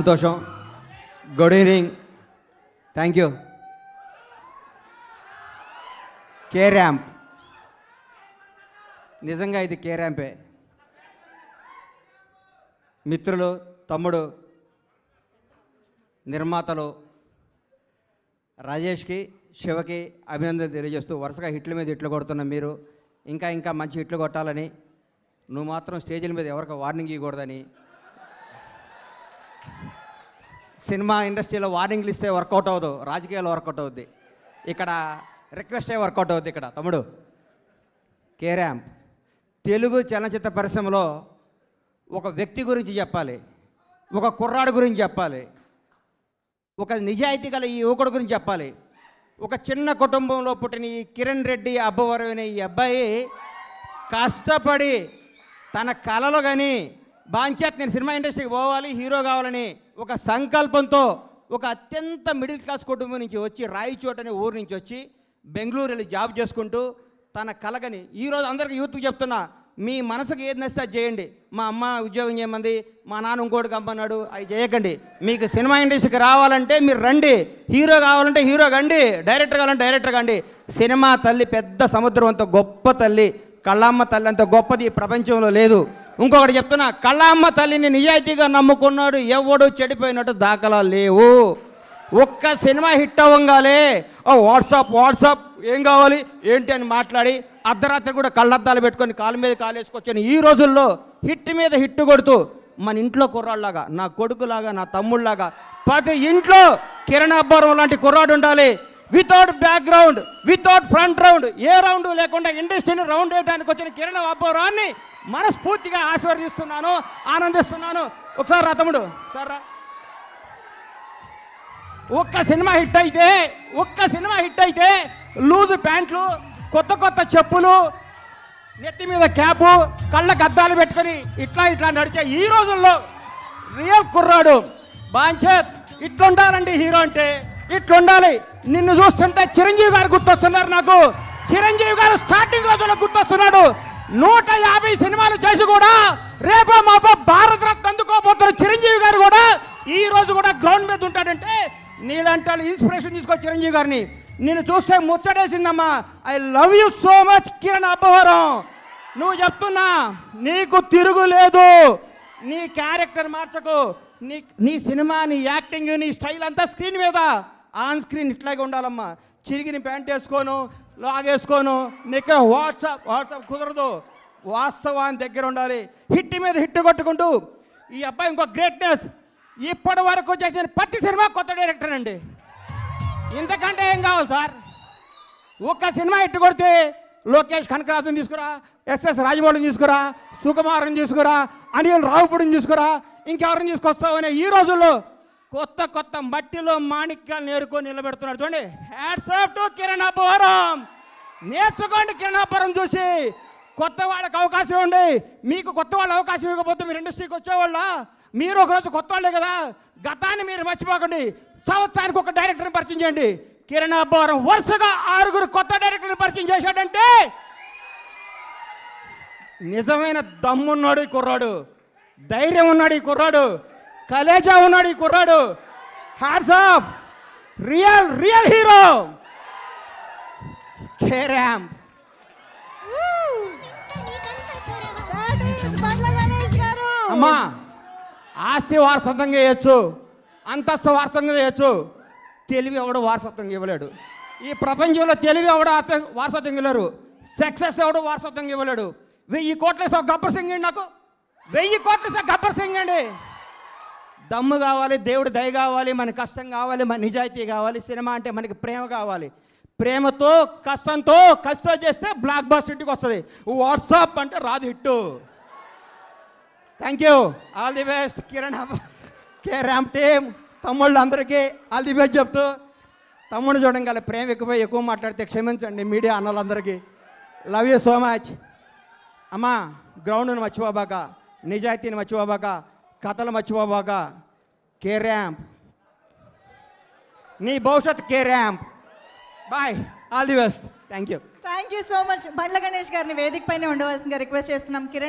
సంతోషం. Good evening. Thank you. K ramp, నిజంగా ఇది కే ర్యాంపే. మిత్రులు, తమ్ముడు, నిర్మాతలు రాజేష్కి, శివకి అభినందనలు తెలియజేస్తూ వరుసగా హిట్ల మీద హిట్లు కొడుతున్న మీరు ఇంకా ఇంకా మంచి హిట్లు కొట్టాలని, నువ్వు మాత్రం స్టేజీల మీద ఎవరికి వార్నింగ్ ఇవ్వకూడదని, సినిమా ఇండస్ట్రీలో వార్నింగ్లు ఇస్తే వర్కౌట్ అవ్వదు, రాజకీయాల్లో వర్కౌట్ అవుద్ది, ఇక్కడ రిక్వెస్టే వర్కౌట్ అవుద్ది. ఇక్కడ తమ్ముడు కే ర్యాంప్ తెలుగు చలనచిత్ర పరిశ్రమలో ఒక వ్యక్తి గురించి చెప్పాలి, ఒక కుర్రాడు గురించి చెప్పాలి, ఒక నిజాయితీ గల ఈ యువకుడు గురించి చెప్పాలి. ఒక చిన్న కుటుంబంలో పుట్టిన ఈ కిరణ్ రెడ్డి అబ్బవరం అనే ఈ అబ్బాయి కష్టపడి తన కళలు కానీ బాంచేత్ నేను సినిమా ఇండస్ట్రీకి పోవాలి, హీరో కావాలని ఒక సంకల్పంతో ఒక అత్యంత మిడిల్ క్లాస్ కుటుంబం నుంచి వచ్చి రాయచోట్ అనే ఊరు నుంచి వచ్చి బెంగళూరు వెళ్ళి జాబ్ చేసుకుంటూ తన కలగని ఈరోజు అందరికీ యూత్కి చెప్తున్నా, మీ మనసుకు ఏది నచ్చితే అది చేయండి. మా అమ్మ ఉద్యోగం చేయమంది, మా నాన్న ఇంకోటికి అమ్మన్నాడు, అవి చేయకండి. మీకు సినిమా ఇండస్ట్రీకి రావాలంటే మీరు రండి, హీరో కావాలంటే హీరో కండి, డైరెక్టర్ కావాలంటే డైరెక్టర్ కండి. సినిమా తల్లి పెద్ద సముద్రం అంత గొప్ప తల్లి, కళ్ళమ్మ తల్లి అంత గొప్పది ఈ ప్రపంచంలో లేదు. ఇంకొకటి చెప్తున్నా, కళ్ళమ్మ తల్లిని నిజాయితీగా నమ్ముకున్నాడు ఎవడు చెడిపోయినట్టు దాఖలా లేవు. ఒక్క సినిమా హిట్ అవ్వగానే వాట్సాప్ ఏం కావాలి ఏంటి అని మాట్లాడి అర్ధరాత్రి కూడా కళ్ళద్దాలు పెట్టుకొని కాలు మీద కాలేసుకొచ్చాను. ఈ రోజుల్లో హిట్ మీద హిట్ కొడుతూ మన ఇంట్లో కుర్రాళ్ళలాగా, నా కొడుకులాగా, నా తమ్ముళ్ళలాగా ప్రతి ఇంట్లో కిరణ్ అబ్బవరం లాంటి కుర్రాడు ఉండాలి. Without background, without front round, ఏ రౌండ్ లేకుండా ఇండస్ట్రీని రౌండ్ వేయడానికి వచ్చిన కిరణ్ అబ్బవరాన్ని మనస్ఫూర్తిగా ఆశీర్వదిస్తున్నాను, ఆనందిస్తున్నాను. ఒకసారి రా తమ్ముడు, ఒకసారి రా. ఒక్క సినిమా హిట్ అయితే లూజు ప్యాంట్లు, కొత్త కొత్త చెప్పులు, నెత్తి మీద క్యాపు, కళ్ళకు అద్దాలు పెట్టుకొని ఇట్లా నడిచే ఈ రోజుల్లో రియల్ కుర్రాడు బాంచేత్ ఇట్లుండాలండి. హీరో అంటే ఇట్లుండాలి. నిన్ను చూస్తుంటే చిరంజీవి గారు గుర్తొస్తున్నారు నాకు. చిరంజీవి గారు స్టార్టింగ్ రోజుల్లో గుర్తొస్తున్నాడు. 150 సినిమాలు చేసి కూడా రేపో మాపో భారత రత్న అందుకోబోతున్న చిరంజీవి గారు కూడా ఈ రోజు కూడా గ్రౌండ్ మీద ఉంటాడంటే నీలాంటి ఇన్స్పిరేషన్ తీసుకో చిరంజీవి గారిని. నేను చూస్తే ముచ్చటేసిందమ్మా. I love you so much Kiran Abbavaram. నువ్వు చెప్తున్నా, నీకు తిరుగులేదు. నీ క్యారెక్టర్ మార్చకు. నీ సినిమా, నీ యాక్టింగ్, నీ స్టైల్ అంతా స్క్రీన్ మీద, ఆన్ స్క్రీన్ ఇట్లాగే ఉండాలమ్మా. చిరిగిన ప్యాంట్ వేసుకోను, లాగేసుకోను, నీకు వాట్సాప్ కుదరదు. వాస్తవాన్ని దగ్గర ఉండాలి. హిట్ మీద హిట్ కొట్టుకుంటూ ఈ అబ్బాయి ఇంకో గ్రేట్నెస్. ఇప్పటి వరకు చేసిన ప్రతి సినిమా కొత్త డైరెక్టర్ అండి. ఇంతకంటే ఏం కావాలి సార్? ఒక్క సినిమా హిట్ కొడితే లోకేష్ కనకరాజుని తీసుకురా, ఎస్ఎస్ రాజమౌళిని తీసుకురా, సుకుమార్ని తీసుకురా, అనిల్ రావుపూడిని తీసుకురా, ఇంకెవరిని తీసుకొస్తావనే ఈ రోజుల్లో కొత్త మట్టిలో మాణిక్యాలు నేర్కొని నిలబెడుతున్నాడు. చూడండి, hats off to Kiran Abbavaram. నేర్చుకోండి కిరణ్ అబ్బవరం చూసి. కొత్త వాళ్ళకి అవకాశం ఇవ్వండి. మీకు కొత్త వాళ్ళ అవకాశం ఇవ్వకపోతే మీరు ఇండస్ట్రీకి వచ్చేవాళ్ళ? మీరు ఒకరోజు కొత్త వాళ్ళే కదా. గతాన్ని మీరు మర్చిపోకండి. సంవత్సరానికి ఒక డైరెక్టర్ని పరిచయం చేయండి. కిరణ్ అబ్బవరం వరుసగా 6 కొత్త డైరెక్టర్ని పరిచయం చేశాడంటే నిజమైన దమ్మున్నాడు ఈ కుర్రాడు, ధైర్యం ఉన్నాడు ఈ కుర్రాడు, కలేజా ఉన్నాడు ఈ కుర్రాడు. Hats off, real hero K ramp. అమ్మా, ఆస్తి వారసత్వంగా చేయొచ్చు, అంతస్తు వారసత్వంగా చేయొచ్చు, తెలివి ఎవడు వారసత్వంగా ఇవ్వలేడు. ఈ ప్రపంచంలో తెలివి ఎవడు వారసత్వంగా ఇవ్వలేరు, సక్సెస్ ఎవడు వారసత్వంగా ఇవ్వలేడు. 1000 కోట్ల గబ్బర్ సింగ్ అండి, నాకు 1000 కోట్ల గబ్బర్ సింగ్ అండి. దమ్ము కావాలి, దేవుడి దయ కావాలి, మన కష్టం కావాలి, మన నిజాయితీ కావాలి. సినిమా అంటే మనకి ప్రేమ కావాలి. ప్రేమతో కష్టంతో చేస్తే బ్లాక్ బస్టర్ ఇంటికి వస్తుంది. వాట్సాప్ అంటే రాదు hit. Thank you, all the best Kiran K ramp team. తమ్ముళ్ళు అందరికీ ఆల్ ది బెస్ట్ చెప్తూ, తమ్ముడు చూడండి ప్రేమ ఎక్కువ మాట్లాడితే క్షమించండి మీడియా అన్నలందరికీ. Love you so much. అమ్మా, గ్రౌండ్ను మర్చిపోబాక, నిజాయితీని మర్చిపోబాక, కథలు మర్చిపోబాక. కే ర్యాంప్, నీ భవిష్యత్ K ramp. Bye, all the best. Thank you so much. Bandla Ganesh గారిని వేదిక పైన ఉండవలసిందిగా రిక్వెస్ట్ చేస్తున్నాం. కిరణ్